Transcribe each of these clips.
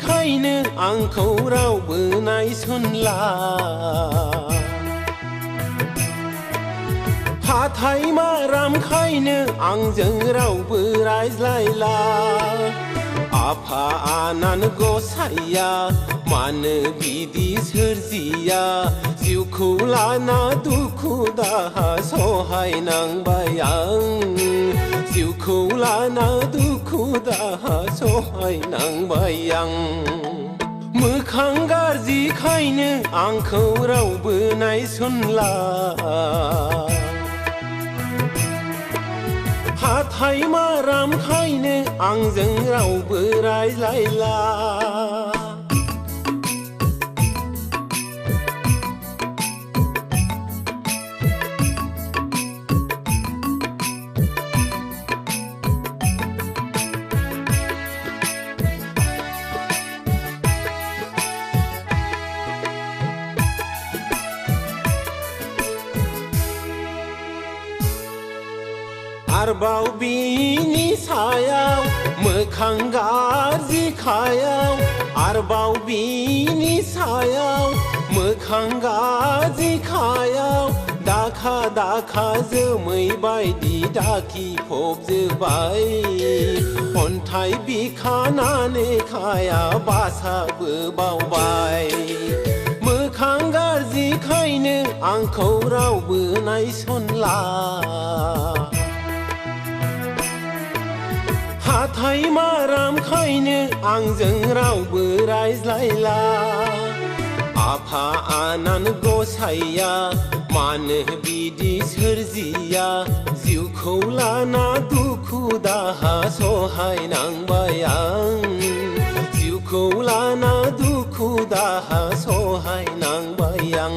गाज्रिखायनो आंखौ रावबो नायसनला हाथाय मारामखायनो आंजों रावबो रायज्लायला आफा आनान गसाइया मानो बिदि सोरजिया जिउखौ लाना दुखु दाहा सहायनांबाय आं जिउखौ लाना दुखु दाहा सहायनांबाय आं मोखां गाज्रिखायनो आंखौ रावबो नायसनला हाथाय मारामखायनो आंजों रावबो रायज्लायला आरोबाव बिनि सायाव मोखां गाज्रिखायाव आरोबाव बिनि सायाव मोखां गाज्रिखायाव दाखा दाखा जोमै बायदि दाखिफबजोबाय अन्थाइ बिखानानै खाया बासाबो बावबाय मोखां गाज्रिखायनो आंखौ रावबो नायसनला हाथाय मारामखायनो आंजों रावबो रायज्लायला आफा आनान गसाइया मानो बिदि सोरजिया जिउखौ लाना दुखु दाहा सहायनांबाय आं जिउखौ लाना दुखु दाहा सहायनांबाय आं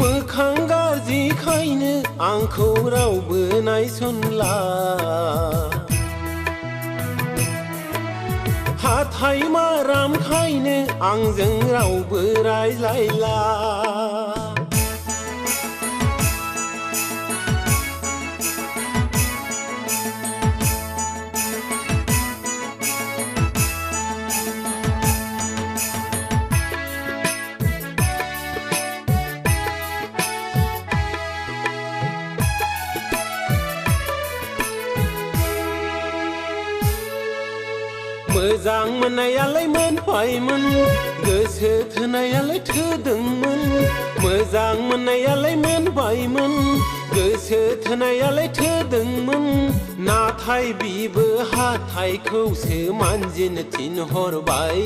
मोखां गाज्रिखायनो आंखौ रावबो नायसनला हाथाय मारामखायनो आंजों रावबो रायज्लायला मोजां मोननायालाय मोनबायमोन गोसो थोनायालाय थोदोंमोन मोजां मोननायालाय मोनबायमोन गोसो थोनायालाय थोदोंमोन नाथाय बिबो हाथायखौसो मानजिनो थिनहरबाय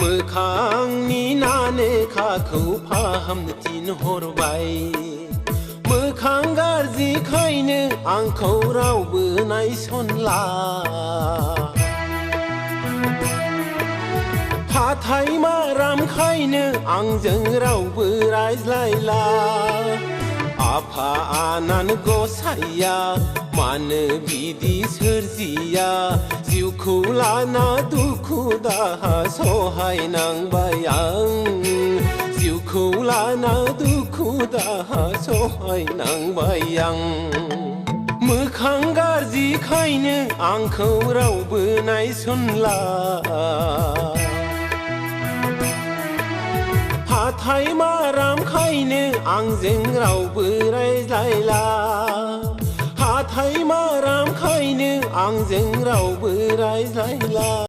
मोखांनि नानेखाखौ फाहामनो थिनहरबाय मोखां गाज्रिखायनो आंखौ रावबो नायसनला हाथाय मारामखायनो आंजों रावबो रायज्लायला आफा आनान गसाइया मानो बिदि सोरजिया जिउखौ लाना दुखु दाहा सहायनांबाय आं जिउखौ लाना दुखु दाहा सहायनांबाय आं मोखां गाज्रिखायनो आंखौ रावबो नायसनला हाथाय मारामखायनो आंजों रावबो रायज्लायला हाथाय मारामखायनो आंजों रावबो रायज्लायला